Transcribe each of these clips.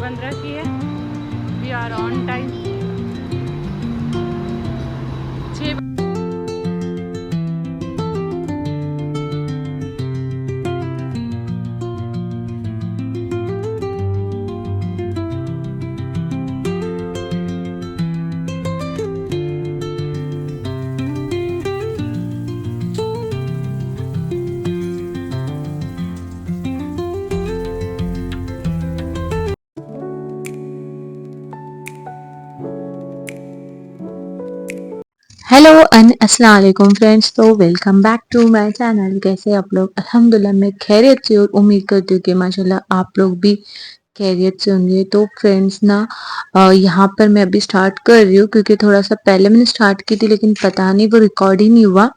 6:15 की है। We are on time. 6 hello and अस्सलाम वालेकुम फ्रेंड्स। तो welcome back to my channel. कैसे आप लोग? अल्हम्दुलिल्लाह मैं खैरियत से और उम्मीद करती हूँ कि माशाल्लाह आप लोग भी खैरियत से होंगे। तो फ्रेंड्स ना यहाँ पर मैं अभी स्टार्ट कर रही हूँ क्योंकि थोड़ा सा पहले मैंने स्टार्ट की थी लेकिन पता नहीं वो रिकॉर्ड ही नहीं हुआ।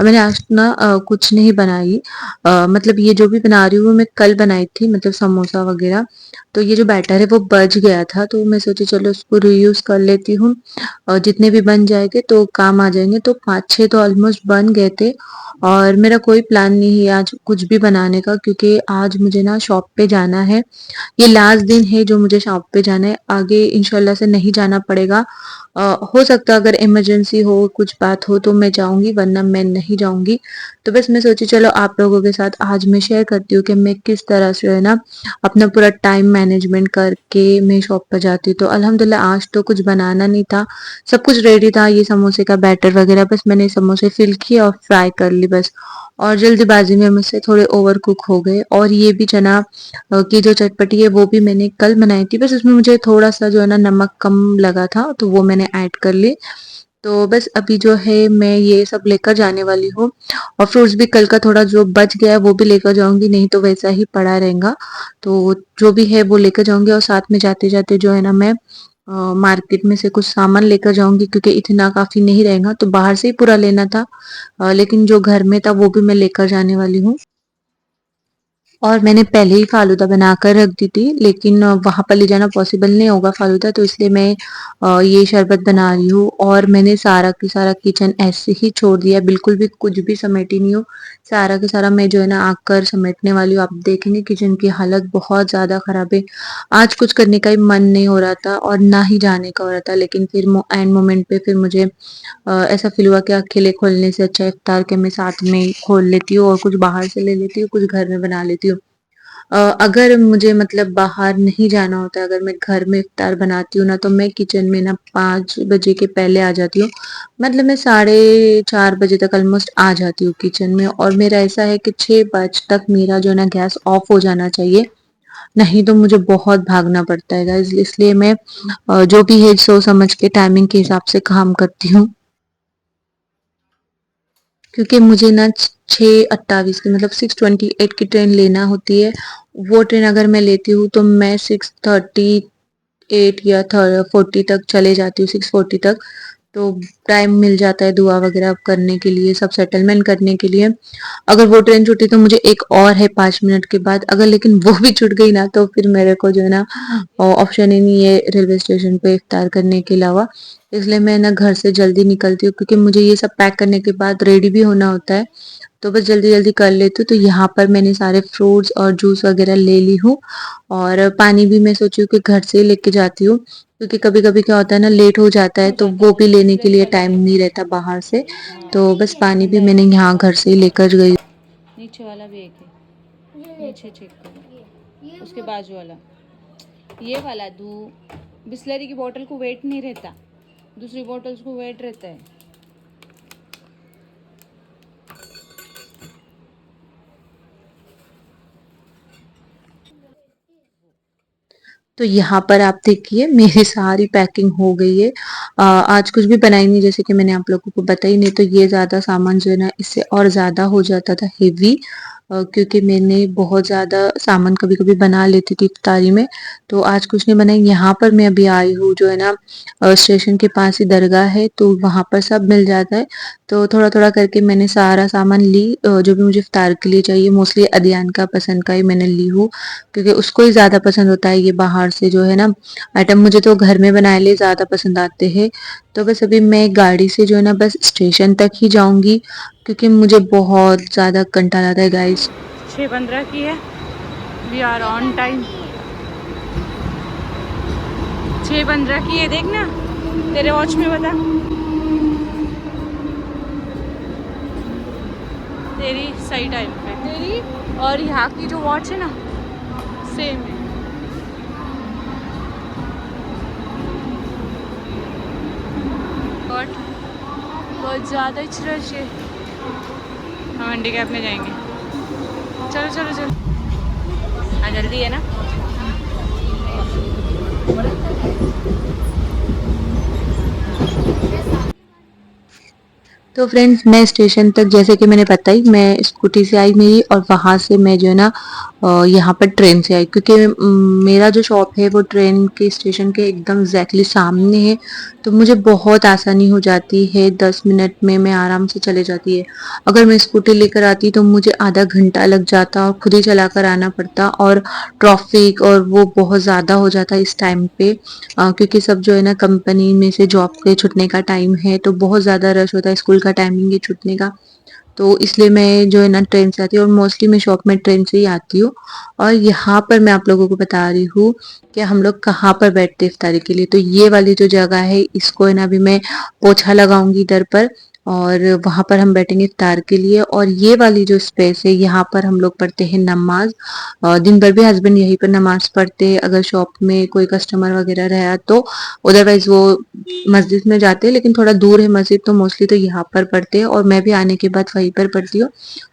मैंने आज ना कुछ नहीं बनाई। मतलब ये जो भी बना रही हूँ वो मैं कल बनाई थी, मतलब समोसा वगैरह। तो ये जो बैटर है वो बच गया था तो मैं सोची चलो उसको रीयूज कर लेती हूँ और जितने भी बन जाएंगे तो काम आ जाएंगे। तो 5-6 तो ऑलमोस्ट बन गए थे और मेरा कोई प्लान नहीं है आज कुछ भी बनाने का क्योंकि आज मुझे ना शॉप पे जाना है। ये लास्ट दिन है जो मुझे शॉप पे जाना है, आगे इंशाल्लाह से नहीं जाना पड़ेगा। हो सकता है अगर इमरजेंसी हो कुछ बात हो तो मैं जाऊंगी वरना मैं नहीं जाऊंगी। तो बस मैं सोची चलो आप लोगों के साथ आज मैं शेयर करती हूँ कि मैं किस तरह से है ना अपना पूरा टाइम मैनेजमेंट करके मैं शॉप पर जाती हूँ। तो अल्हम्दुलिल्लाह आज तो कुछ बनाना नहीं था, सब कुछ रेडी था। ये समोसे का बैटर वगैरह बस मैंने समोसे फिल किए और फ्राई कर ली बस। और जल्दबाजी में मुझसे थोड़े ओवर कुक हो गए। और ये भी चना की जो चटपटी है वो भी मैंने कल बनाई थी, बस उसमें मुझे थोड़ा सा जो है ना नमक कम लगा था तो वो मैंने ऐड कर ली। तो बस अभी जो है मैं ये सब लेकर जाने वाली हूँ। और फ्रूट्स भी कल का थोड़ा जो बच गया है वो भी लेकर जाऊंगी, नहीं तो वैसा ही पड़ा रहेगा। तो जो भी है वो लेकर जाऊंगी और साथ में जाते जाते जो है ना मैं मार्केट में से कुछ सामान लेकर जाऊंगी क्योंकि इतना काफी नहीं रहेगा तो बाहर से ही पूरा लेना था। लेकिन जो घर में था वो भी मैं लेकर जाने वाली हूँ। और मैंने पहले ही फालूदा बनाकर रख दी थी लेकिन वहां पर ले जाना पॉसिबल नहीं होगा फालूदा, तो इसलिए मैं ये शरबत बना रही हूँ। और मैंने सारा की सारा किचन ऐसे ही छोड़ दिया, बिल्कुल भी कुछ भी समेटी नहीं हूँ। सारा का सारा मैं जो है ना आकर समेटने वाली हूँ। आप देखेंगे किचन की हालत बहुत ज्यादा खराब है। आज कुछ करने का ही मन नहीं हो रहा था और ना ही जाने का हो रहा था, लेकिन फिर एंड मोमेंट पे फिर मुझे ऐसा फील हुआ कि अकेले खोलने से अच्छा इफ्तार के मैं साथ में खोल लेती हूँ और कुछ बाहर से ले लेती हूँ, कुछ घर में बना लेती हूँ। अगर मुझे मतलब बाहर नहीं जाना होता, अगर मैं घर में इफ्तार बनाती हूँ ना तो मैं किचन में ना 5 बजे के पहले आ जाती हूँ। मतलब मैं 4:30 बजे तक ऑलमोस्ट आ जाती हूँ किचन में। और मेरा ऐसा है कि 6 बजे तक मेरा जो है ना गैस ऑफ हो जाना चाहिए, नहीं तो मुझे बहुत भागना पड़ता है गाइस। इसलिए मैं जो भी है सोच समझ के टाइमिंग के हिसाब से काम करती हूँ क्योंकि मुझे ना 6:28 की मतलब 6:28 की ट्रेन लेना होती है। वो ट्रेन अगर मैं लेती हूँ तो मैं 6:38 या 40 तक चले जाती हूँ, 6:40 तक। तो टाइम मिल जाता है दुआ वगैरह करने के लिए, सब सेटलमेंट करने के लिए। अगर वो ट्रेन छूटी तो मुझे एक और है 5 मिनट के बाद, अगर लेकिन वो भी छूट गई ना तो फिर मेरे को जो है ना ऑप्शन ही नहीं है रेलवे स्टेशन पे इफ्तार करने के अलावा। इसलिए मैं ना घर से जल्दी निकलती हूँ क्योंकि मुझे ये सब पैक करने के बाद रेडी भी होना होता है। तो बस जल्दी जल्दी कर लेती हूँ। तो यहाँ पर मैंने सारे फ्रूट्स और जूस वगैरह ले ली हूँ। और पानी भी मैं सोची हूँ कि घर से ही लेके जाती हूँ क्योंकि कभी कभी क्या होता है ना लेट हो जाता है हो तो जाता वो है भी तो लेने के बिस्लरी लिए का टाइम लेना नहीं पड़ता रहता बाहर से। है। हाँ, तो बस पानी भी ठंडा है मैंने वो। यहाँ घर से ही लेकर गई। नीचे वाला भी एक है, नीचे चेक करो, उसके बाजू वाला, ये वाला दू। बिस्लरी की बोतल को वेट नहीं रहता, दूसरी बोतल्स को वेट रहता है। तो यहाँ पर आप देखिए मेरी सारी पैकिंग हो गई है। आज कुछ भी बनाई नहीं, जैसे कि मैंने आप लोगों को बताई नहीं तो ये ज्यादा सामान जो है ना इससे और ज्यादा हो जाता था हेवी। क्योंकि मैंने बहुत ज्यादा सामान कभी कभी बना लेती थी इफ्तारी में। तो आज कुछ नहीं बनाई। यहाँ पर मैं अभी आई हूँ जो है ना स्टेशन के पास ही दरगाह है तो वहां पर सब मिल जाता है। तो थोड़ा थोड़ा करके मैंने सारा सामान ली जो भी मुझे इफ्तार के लिए चाहिए। मोस्टली अदियान का पसंद का ही मैंने ली हूँ क्योंकि उसको ही ज्यादा पसंद होता है ये बाहर से जो है ना आइटम। मुझे तो घर में बनाए लिए ज्यादा पसंद आते हैं। तो बस अभी मैं गाड़ी से जो है ना बस स्टेशन तक ही जाऊंगी क्योंकि मुझे बहुत ज्यादा कंटाला आता है गाइस। 6:15 की है। We are on time. 6:15 की है, देखना तेरे वॉच में बता, तेरी सही टाइम पे तेरी और यहाँ की जो वॉच है ना सेम है। बट बहुत ज़्यादा ही रश है। हम हैंडीकैप में जाएंगे। चलो चलो चलो, हाँ जल्दी है ना। तो फ्रेंड्स मैं स्टेशन तक जैसे कि मैंने बताई, मैं स्कूटी से आई मेरी, और वहाँ से मैं जो है ना यहाँ पर ट्रेन से आई, क्योंकि मेरा जो शॉप है वो ट्रेन के स्टेशन के एकदम एग्जैक्टली सामने है। तो मुझे बहुत आसानी हो जाती है, 10 मिनट में मैं आराम से चले जाती है। अगर मैं स्कूटी लेकर आती तो मुझे आधा घंटा लग जाता और खुद ही चला कर आना पड़ता, और ट्रैफिक और वो बहुत ज़्यादा हो जाता इस टाइम पे, क्योंकि सब जो है ना कंपनी में से जॉब के छुटने का टाइम है, तो बहुत ज़्यादा रश होता है, स्कूल का टाइमिंग है छुटने का। तो इसलिए मैं जो है ना ट्रेन से आती हूँ, और मोस्टली मैं शॉप में ट्रेन से ही आती हूँ। और यहाँ पर मैं आप लोगों को बता रही हूँ कि हम लोग कहाँ पर बैठते हैं इफ्तारी के लिए। तो ये वाली जो जगह है, इसको है ना अभी मैं पोछा लगाऊंगी इधर पर, और वहां पर हम बैठेंगे इफ्तार के लिए। और ये वाली जो स्पेस है, यहाँ पर हम लोग पढ़ते हैं नमाज। दिन भर भी हस्बैंड यहीं पर नमाज पढ़ते हैं, अगर शॉप में कोई कस्टमर वगैरह रहा तो। अदरवाइज वो मस्जिद में जाते हैं, लेकिन थोड़ा दूर है मस्जिद, तो मोस्टली तो यहाँ पर पढ़ते हैं, और मैं भी आने के बाद वहीं पर पढ़ती हूँ।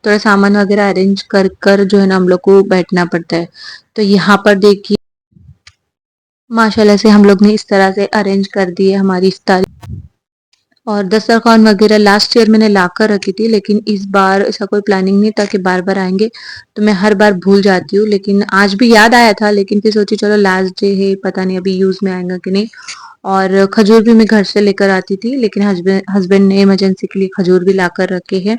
थोड़ा सामान वगैरह अरेंज कर कर जो है ना हम लोग को बैठना पड़ता है। तो यहाँ पर देखिए माशाल्लाह से हम लोग ने इस तरह से अरेंज कर दी है हमारी इफ्तारी। और दस्तरखान वगैरह लास्ट ईयर मैंने ला कर रखी थी, लेकिन इस बार ऐसा कोई प्लानिंग नहीं था कि बार बार आएंगे, तो मैं हर बार भूल जाती हूँ। लेकिन आज भी याद आया था, लेकिन फिर सोची चलो लास्ट डे है, पता नहीं अभी यूज में आएगा कि नहीं। और खजूर भी मैं घर से लेकर आती थी, लेकिन हस्बैंड हस्बैंड ने इमरजेंसी के लिए खजूर भी ला कर रखे हैं।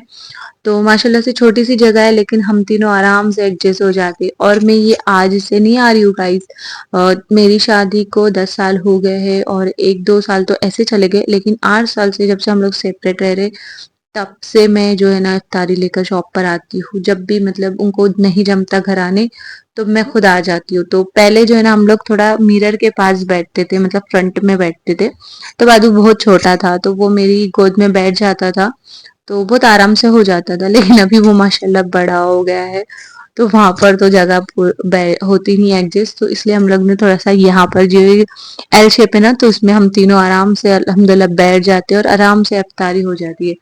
तो माशाल्लाह से छोटी सी जगह है, लेकिन हम तीनों आराम से एडजस्ट हो जाते। और मैं ये आज से नहीं आ रही हूँ गाइस, मेरी शादी को 10 साल हो गए हैं, और 1-2 साल तो ऐसे चले गए, लेकिन 8 साल से जब से हम लोग सेपरेट रह रहे, तब से मैं जो है ना इफ्तारी लेकर शॉप पर आती हूँ। जब भी मतलब उनको नहीं जमता घर आने, तो मैं खुद आ जाती हूँ। तो पहले जो है ना हम लोग थोड़ा मिरर के पास बैठते थे, मतलब फ्रंट में बैठते थे। तो बादू बहुत छोटा था, तो वो मेरी गोद में बैठ जाता था, तो बहुत आराम से हो जाता था। लेकिन अभी वो माशाल्लाह बड़ा हो गया है, तो वहां पर तो जगह होती नहीं एडजस्ट, तो इसलिए हम लोग ने थोड़ा सा यहाँ पर जो एल शेप है ना, तो उसमें हम तीनों आराम से अल्हम्दुलिल्लाह बैठ जाते हैं, और आराम से इफ्तारी हो जाती है।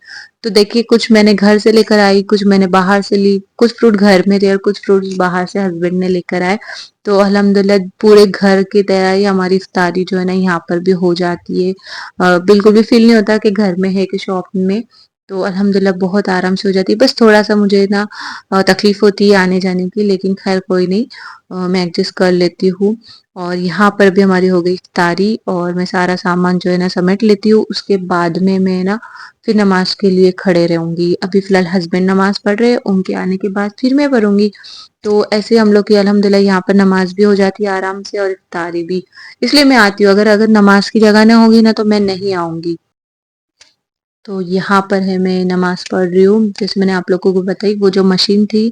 तो देखिए कुछ मैंने घर से लेकर आई, कुछ मैंने बाहर से ली, कुछ फ्रूट घर में थे और कुछ फ्रूट बाहर से हस्बैंड ने लेकर आए। तो अल्हम्दुलिल्लाह पूरे घर की तरह ही हमारी इफ्तारी जो है ना यहाँ पर भी हो जाती है। बिल्कुल भी फील नहीं होता कि घर में है कि शॉप में। तो अल्हम्दुलिल्लाह बहुत आराम से हो जाती है। बस थोड़ा सा मुझे ना तकलीफ होती है आने जाने की, लेकिन खैर कोई नहीं, मैं एडजस्ट कर लेती हूँ। और यहाँ पर भी हमारी हो गई इफ्तारी, और मैं सारा सामान जो है ना समेट लेती हूँ। उसके बाद में मैं ना फिर नमाज के लिए खड़े रहूंगी। अभी फिलहाल हस्बैंड नमाज पढ़ रहे हैं, उनके आने के बाद फिर मैं पढ़ूंगी। तो ऐसे हम लोग की अल्हम्दुलिल्लाह यहाँ पर नमाज भी हो जाती है आराम से, और इफ्तारी भी। इसलिए मैं आती हूँ, अगर अगर नमाज की जगह ना होगी ना तो मैं नहीं आऊंगी। तो यहाँ पर है मैं नमाज पढ़ रही हूँ। जैसे मैंने आप लोगों को बताई, वो जो मशीन थी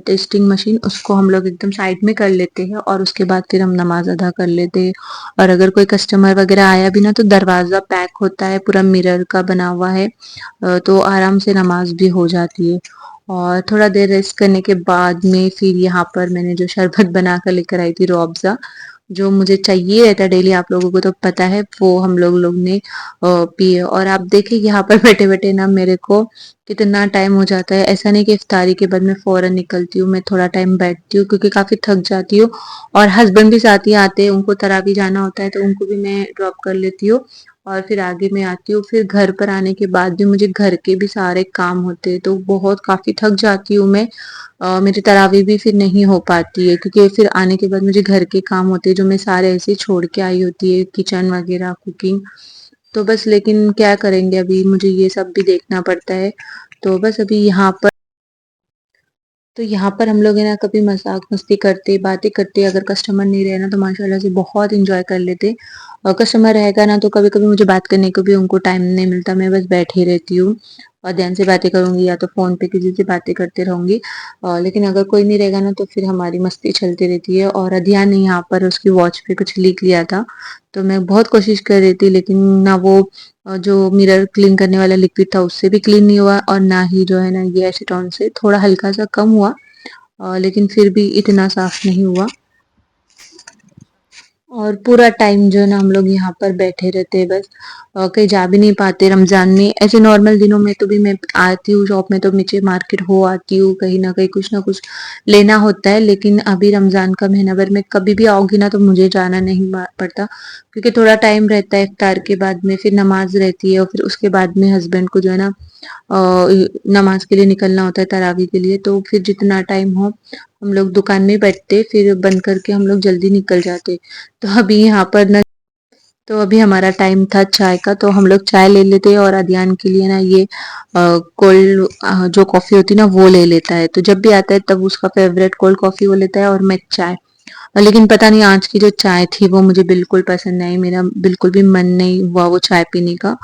टेस्टिंग मशीन, उसको हम लोग एकदम साइड में कर लेते हैं, और उसके बाद फिर हम नमाज अदा कर लेते हैं। और अगर कोई कस्टमर वगैरह आया भी ना, तो दरवाज़ा पैक होता है, पूरा मिरर का बना हुआ है, तो आराम से नमाज भी हो जाती है। और थोड़ा देर रेस्ट करने के बाद में फिर यहाँ पर मैंने जो शरबत बना कर लेकर आई थी, रूह अफ़ज़ा, जो मुझे चाहिए रहता है डेली, आप लोगों को तो पता है, वो हम लोग ने पिए। और आप देखिए यहाँ पर बैठे बैठे ना मेरे को कितना टाइम हो जाता है। ऐसा नहीं कि इफ्तारी के बाद मैं फौरन निकलती हूँ, मैं थोड़ा टाइम बैठती हूँ, क्योंकि काफी थक जाती हूँ। और हस्बैंड भी साथ ही आते हैं, उनको तरावी जाना होता है, तो उनको भी मैं ड्रॉप कर लेती हूँ, और फिर आगे मैं आती हूँ। फिर घर पर आने के बाद भी मुझे घर के भी सारे काम होते हैं, तो बहुत काफी थक जाती हूँ मैं। मेरी तरावी भी फिर नहीं हो पाती है, क्योंकि फिर आने के बाद मुझे घर के काम होते हैं, जो मैं सारे ऐसे ही छोड़ के आई होती है, किचन वगैरह कुकिंग। तो बस, लेकिन क्या करेंगे, अभी मुझे ये सब भी देखना पड़ता है। तो बस अभी यहाँ पर हम लोग है ना कभी मजाक मस्ती करते, बातें करते, अगर कस्टमर नहीं रहे ना तो माशाल्लाह से बहुत इंजॉय कर लेते। और कस्टमर रहेगा ना तो कभी कभी मुझे बात करने को भी उनको टाइम नहीं मिलता, मैं बस बैठी रहती हूँ। और ध्यान से बातें करूंगी या तो फोन पे किसी से बातें करते रहूंगी। लेकिन अगर कोई नहीं रहेगा ना तो फिर हमारी मस्ती चलती रहती है। और अधियान ने यहाँ पर उसकी वॉच पे कुछ लीक लिया था, तो मैं बहुत कोशिश कर रही थी, लेकिन ना वो जो मिरर क्लीन करने वाला लिक्विड था उससे भी क्लीन नहीं हुआ, और ना ही जो है ना ये एसीटोन से, थोड़ा हल्का सा कम हुआ, लेकिन फिर भी इतना साफ नहीं हुआ। और पूरा टाइम जो है ना हम लोग यहाँ पर बैठे रहते हैं बस, कहीं जा भी नहीं पाते। रमजान में ऐसे नॉर्मल दिनों में तो भी मैं आती हूँ शॉप में, तो नीचे मार्केट हो आती हूँ, कहीं ना कुछ लेना होता है। लेकिन अभी रमजान का महीना भर में कभी भी आऊंगी ना तो मुझे जाना नहीं पड़ता, क्योंकि थोड़ा टाइम रहता है इफ्तार के बाद में, फिर नमाज रहती है, और फिर उसके बाद में हस्बैंड को जो है ना नमाज के लिए निकलना होता है, तरावी के लिए। तो फिर जितना टाइम हो हम लोग दुकान में बैठते, फिर बंद करके हम लोग जल्दी निकल जाते। तो अभी यहाँ पर ना, तो अभी हमारा टाइम था चाय का, तो हम लोग चाय ले लेते हैं, और अदियान के लिए ना ये कोल्ड जो कॉफी होती है ना वो ले लेता है। तो जब भी आता है तब उसका फेवरेट कोल्ड कॉफी वो लेता है और मैं चाय। लेकिन पता नहीं आज की जो चाय थी वो मुझे बिल्कुल पसंद नहीं, मेरा बिल्कुल भी मन नहीं हुआ वो चाय पीने का।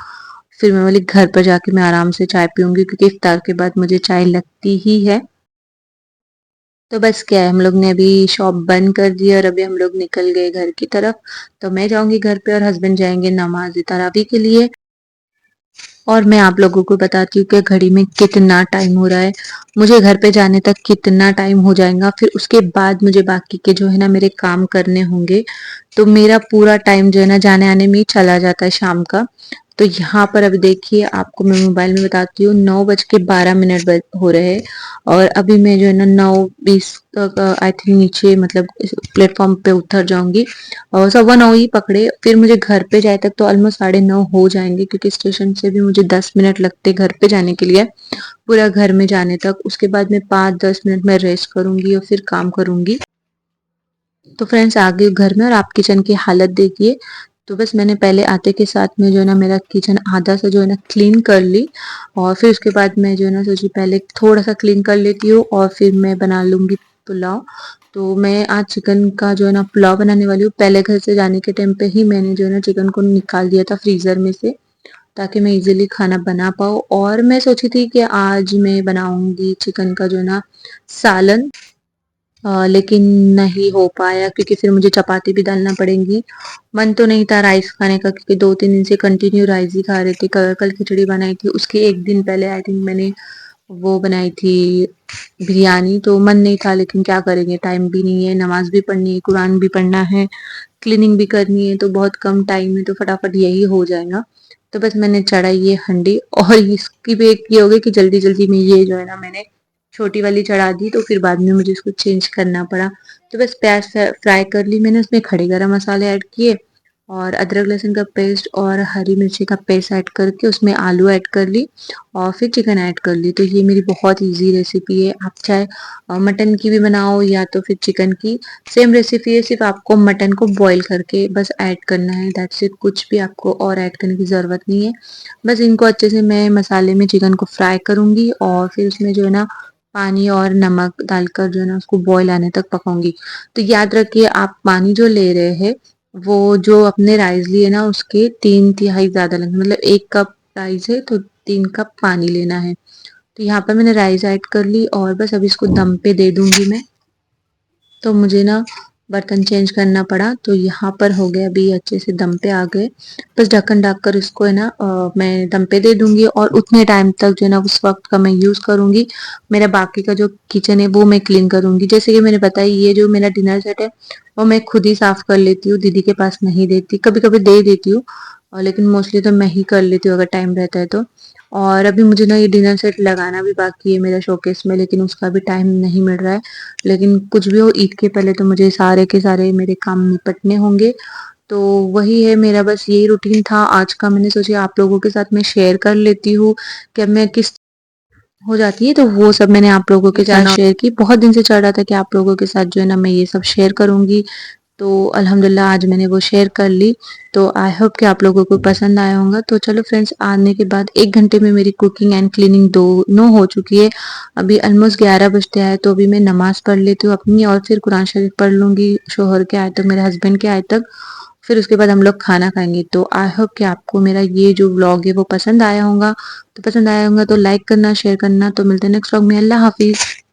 फिर मैं बोली घर पर जाके मैं आराम से चाय पीऊंगी, क्योंकि इफ्तार के बाद मुझे चाय लगती ही है। तो बस क्या है, हम लोग ने अभी शॉप बंद कर दी और अभी हम लोग निकल गए घर की तरफ। तो मैं जाऊंगी घर पे और हस्बैंड जाएंगे नमाज तरावी के लिए। और मैं आप लोगों को बताती हूँ कि घड़ी में कितना टाइम हो रहा है। मुझे घर पे जाने तक कितना टाइम हो जाएगा, फिर उसके बाद मुझे बाकी के जो है ना मेरे काम करने होंगे। तो मेरा पूरा टाइम जो है ना जाने आने में ही चला जाता है शाम का। तो यहाँ पर अभी देखिए, आपको मैं मोबाइल में बताती हूँ, 9:12 हो रहे हैं। और अभी मैं जो है ना 9:20 तक आई थिंक नीचे मतलब प्लेटफॉर्म पे उतर जाऊंगी। और 9:15 ही पकड़े, फिर मुझे घर पे जाए तक तो ऑलमोस्ट 9:30 हो जाएंगे, क्योंकि स्टेशन से भी मुझे 10 मिनट लगते घर पे जाने के लिए, पूरा घर में जाने तक। उसके बाद में 5-10 मिनट में रेस्ट करूंगी और फिर काम करूंगी। तो फ्रेंड्स आ गई घर में, और आप किचन की हालत देखिए। तो बस मैंने पहले आते के साथ में जो है ना मेरा किचन आधा सा जो है ना क्लीन कर ली, और फिर उसके बाद मैं जो है ना सोची पहले थोड़ा सा क्लीन कर लेती हूँ और फिर मैं बना लूंगी पुलाव। तो मैं आज चिकन का जो है ना पुलाव बनाने वाली हूँ। पहले घर से जाने के टाइम पे ही मैंने जो है ना चिकन को निकाल दिया था फ्रीजर में से, ताकि मैं इजीली खाना बना पाऊँ। और मैं सोची थी कि आज मैं बनाऊंगी चिकन का जो है ना सालन, लेकिन नहीं हो पाया, क्योंकि फिर मुझे चपाती भी डालना पड़ेगी। मन तो नहीं था राइस खाने का, क्योंकि 2-3 दिन से कंटिन्यू राइस ही खा रहे थे। कल खिचड़ी बनाई थी, उसके एक दिन पहले आई थिंक मैंने वो बनाई थी बिरयानी। तो मन नहीं था, लेकिन क्या करेंगे, टाइम भी नहीं है, नमाज भी पढ़नी है, कुरान भी पढ़ना है, क्लीनिंग भी करनी है, तो बहुत कम टाइम है, तो फटाफट यही हो जाएगा। तो बस मैंने चढ़ाई ये हंडी, और इसकी भी एक ये हो गई कि जल्दी जल्दी में ये जो है ना मैंने छोटी वाली चढ़ा दी, तो फिर बाद में मुझे इसको चेंज करना पड़ा। तो बस प्याज फ्राई कर ली मैंने, उसमें खड़े गरम मसाले ऐड किए, और अदरक लहसुन का पेस्ट और हरी मिर्ची का पेस्ट ऐड करके उसमें आलू ऐड कर ली, और फिर चिकन ऐड कर ली। तो ये मेरी बहुत इजी रेसिपी है। आप चाहे मटन की भी बनाओ या तो फिर चिकन की, सेम रेसिपी है, सिर्फ आपको मटन को बॉईल करके बस ऐड करना है, दैट्स इट। कुछ भी आपको और ऐड करने की ज़रूरत नहीं है। बस इनको अच्छे से मैं मसाले में चिकन को फ्राई करूंगी, और फिर उसमें जो है ना पानी और नमक डालकर जो है ना उसको बॉईल आने तक पकाऊंगी। तो याद रखिए, आप पानी जो ले रहे हैं वो जो अपने राइस लिए ना उसके 3/3 ज्यादा लेंगे, मतलब 1 कप राइस है तो 3 कप पानी लेना है। तो यहाँ पर मैंने राइस ऐड कर ली, और बस अब इसको दम पे दे दूंगी मैं। तो मुझे ना बर्तन चेंज करना पड़ा, तो यहाँ पर हो गया, अभी अच्छे से दम पे आ गए। बस ढक्कन ढक कर इसको है ना मैं दम पे दे दूंगी, और उतने टाइम तक जो है ना उस वक्त का मैं यूज करूंगी। मेरा बाकी का जो किचन है वो मैं क्लीन करूंगी। जैसे कि मैंने बताया, ये जो मेरा डिनर सेट है वो मैं खुद ही साफ कर लेती हूँ, दीदी के पास नहीं देती, कभी कभी दे देती हूँ, लेकिन मोस्टली तो मैं ही कर लेती हूँ अगर टाइम रहता है तो। और अभी मुझे ना ये डिनर सेट लगाना भी बाकी है मेरा शोकेस में, लेकिन उसका भी टाइम नहीं मिल रहा है। लेकिन कुछ भी हो, ईद के पहले तो मुझे सारे के सारे मेरे काम निपटने होंगे। तो वही है मेरा, बस यही रूटीन था आज का। मैंने सोचा आप लोगों के साथ मैं शेयर कर लेती हूँ कि अब मैं किस हो जाती है, तो वो सब मैंने आप लोगों के साथ शेयर की। बहुत दिन से चल रहा था कि आप लोगों के साथ जो है ना मैं ये सब शेयर करूंगी, तो अल्हम्दुलिल्लाह आज मैंने वो शेयर कर ली। तो आई होप कि आप लोगों को पसंद आया होगा। तो चलो फ्रेंड्स, आने के बाद 1 घंटे में मेरी कुकिंग एंड क्लीनिंग दोनों हो चुकी है। अभी ऑलमोस्ट 11 बजते आए, तो अभी मैं नमाज पढ़ लेती हूँ अपनी, और फिर कुरान शरीफ पढ़ लूंगी शोहर के आए तक, मेरे हस्बैंड के आए तक। फिर उसके बाद हम लोग खाना खाएंगे। तो आई होप कि आपको मेरा ये जो व्लॉग है वो पसंद आया होगा। तो पसंद आया होगा तो लाइक करना, शेयर करना। तो मिलते हैं नेक्स्ट व्लॉग में। अल्लाह हाफिज़।